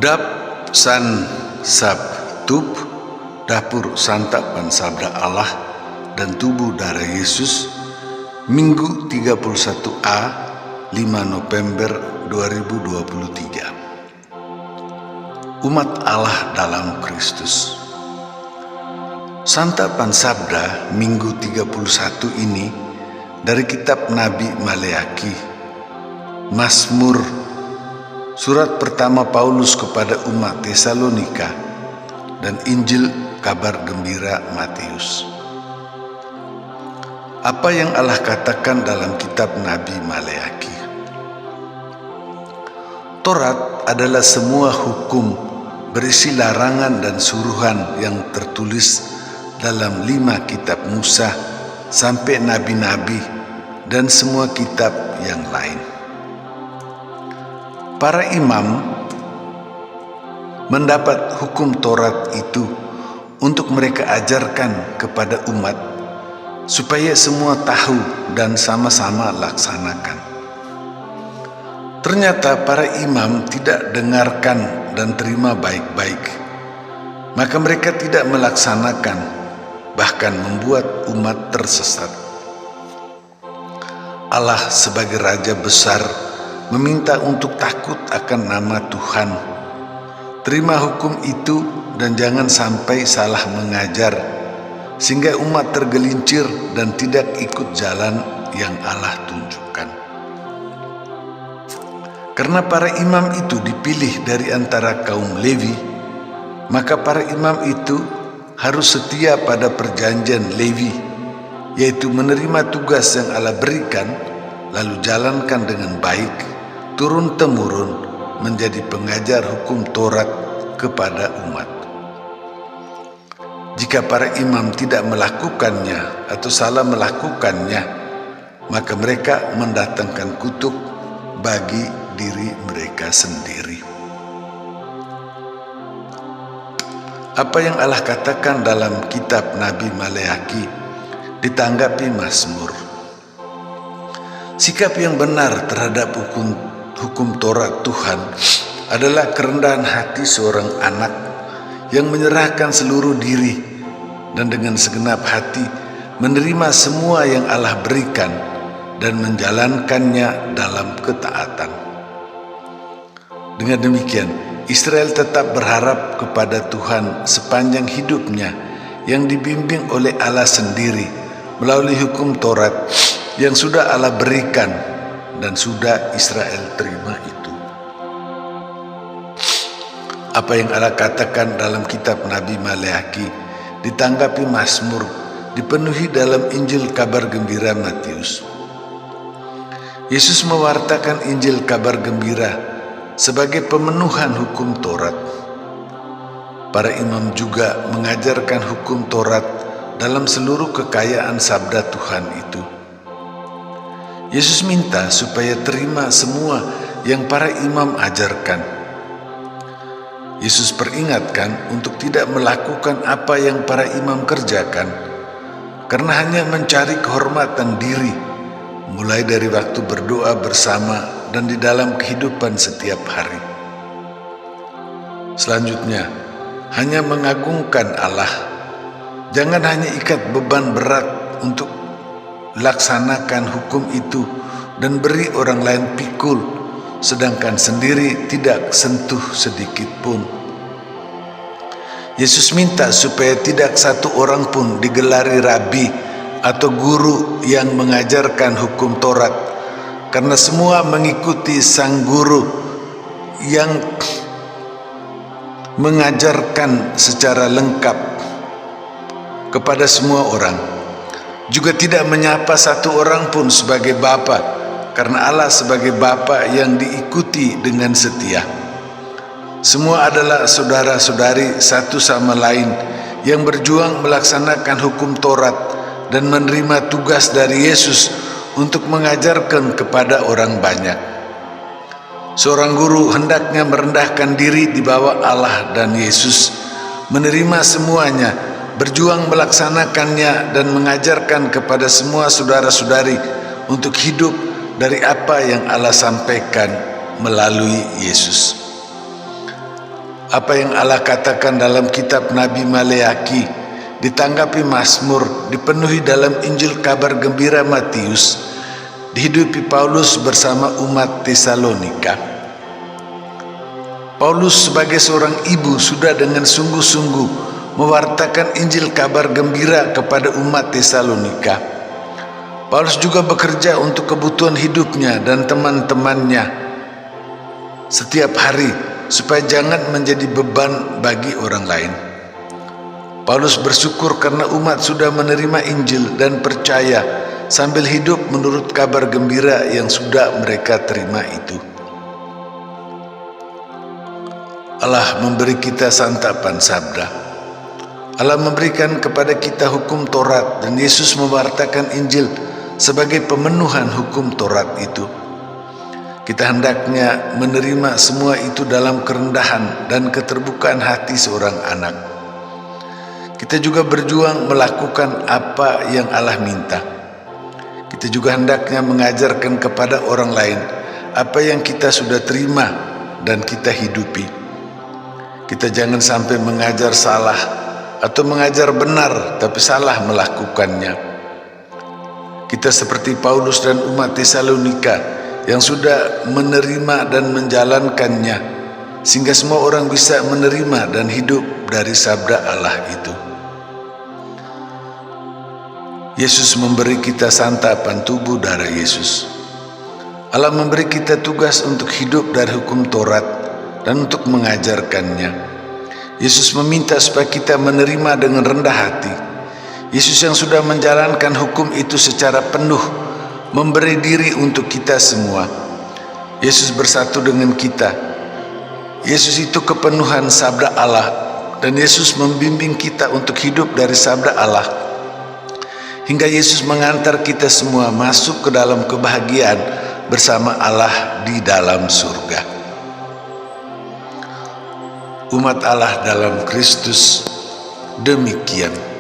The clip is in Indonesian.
Dap San Sab Tup, Dapur Santapan Sabda Allah dan Tubuh Darah Yesus, Minggu 31A 5 November 2023. Umat Allah dalam Kristus. Santapan Sabda Minggu 31 ini dari kitab Nabi Maleaki, Mazmur, surat pertama Paulus kepada umat Tesalonika, dan Injil kabar gembira Matius. Apa yang Allah katakan dalam kitab Nabi Maleaki? Taurat adalah semua hukum berisi larangan dan suruhan yang tertulis dalam 5 kitab Musa sampai nabi-nabi dan semua kitab yang lain. Para imam mendapat hukum Taurat itu untuk mereka ajarkan kepada umat supaya semua tahu dan sama-sama laksanakan. Ternyata para imam tidak dengarkan dan terima baik-baik, maka mereka tidak melaksanakan, bahkan membuat umat tersesat. Allah sebagai Raja besar meminta untuk takut akan nama Tuhan. Terima hukum itu dan jangan sampai salah mengajar, sehingga umat tergelincir dan tidak ikut jalan yang Allah tunjukkan. Karena para imam itu dipilih dari antara kaum Lewi, maka para imam itu harus setia pada perjanjian Lewi, yaitu menerima tugas yang Allah berikan, lalu jalankan dengan baik, turun-temurun menjadi pengajar hukum Taurat kepada umat. Jika para imam tidak melakukannya atau salah melakukannya, maka mereka mendatangkan kutuk bagi diri mereka sendiri. Apa yang Allah katakan dalam kitab Nabi Maleaki ditanggapi Mazmur. Sikap yang benar terhadap hukum Taurat Tuhan adalah kerendahan hati seorang anak yang menyerahkan seluruh diri dan dengan segenap hati menerima semua yang Allah berikan dan menjalankannya dalam ketaatan. Dengan demikian, Israel tetap berharap kepada Tuhan sepanjang hidupnya yang dibimbing oleh Allah sendiri melalui hukum Taurat yang sudah Allah berikan dan sudah Israel terima itu. Apa yang Allah katakan dalam kitab Nabi Maleaki ditanggapi Mazmur dipenuhi dalam Injil kabar gembira Matius. Yesus mewartakan Injil kabar gembira sebagai pemenuhan hukum Taurat. Para imam juga mengajarkan hukum Taurat dalam seluruh kekayaan sabda Tuhan itu. Yesus minta supaya terima semua yang para imam ajarkan. Yesus peringatkan untuk tidak melakukan apa yang para imam kerjakan, karena hanya mencari kehormatan diri, mulai dari waktu berdoa bersama dan di dalam kehidupan setiap hari. Selanjutnya, hanya mengagungkan Allah. Jangan hanya ikat beban berat untuk laksanakan hukum itu dan beri orang lain pikul, sedangkan sendiri tidak sentuh sedikit pun. Yesus minta supaya tidak satu orang pun digelari rabi atau guru yang mengajarkan hukum Taurat, karena semua mengikuti sang guru yang mengajarkan secara lengkap kepada semua orang. Juga tidak menyapa satu orang pun sebagai Bapa, karena Allah sebagai Bapa yang diikuti dengan setia. Semua adalah saudara-saudari satu sama lain yang berjuang melaksanakan hukum Taurat dan menerima tugas dari Yesus untuk mengajarkan kepada orang banyak. Seorang guru hendaknya merendahkan diri di bawah Allah dan Yesus, menerima semuanya, berjuang melaksanakannya dan mengajarkan kepada semua saudara-saudari untuk hidup dari apa yang Allah sampaikan melalui Yesus. Apa yang Allah katakan dalam kitab Nabi Maleaki, ditanggapi Mazmur, dipenuhi dalam Injil kabar gembira Matius, dihidupi Paulus bersama umat Tesalonika. Paulus sebagai seorang ibu sudah dengan sungguh-sungguh mewartakan Injil kabar gembira kepada umat Tesalonika. Paulus juga bekerja untuk kebutuhan hidupnya dan teman-temannya setiap hari supaya jangan menjadi beban bagi orang lain. Paulus bersyukur karena umat sudah menerima Injil dan percaya sambil hidup menurut kabar gembira yang sudah mereka terima itu. Allah memberi kita santapan sabda. Allah memberikan kepada kita hukum Taurat dan Yesus mewartakan Injil sebagai pemenuhan hukum Taurat itu. Kita hendaknya menerima semua itu dalam kerendahan dan keterbukaan hati seorang anak. Kita juga berjuang melakukan apa yang Allah minta. Kita juga hendaknya mengajarkan kepada orang lain apa yang kita sudah terima dan kita hidupi. Kita jangan sampai mengajar salah atau mengajar benar tapi salah melakukannya. Kita seperti Paulus dan umat Tesalonika yang sudah menerima dan menjalankannya, sehingga semua orang bisa menerima dan hidup dari sabda Allah itu. Yesus memberi kita santapan tubuh darah Yesus. Allah memberi kita tugas untuk hidup dari hukum Taurat dan untuk mengajarkannya. Yesus meminta supaya kita menerima dengan rendah hati. Yesus yang sudah menjalankan hukum itu secara penuh, memberi diri untuk kita semua. Yesus bersatu dengan kita. Yesus itu kepenuhan sabda Allah, dan Yesus membimbing kita untuk hidup dari sabda Allah, hingga Yesus mengantar kita semua masuk ke dalam kebahagiaan bersama Allah di dalam surga. Umat Allah dalam Kristus, demikian.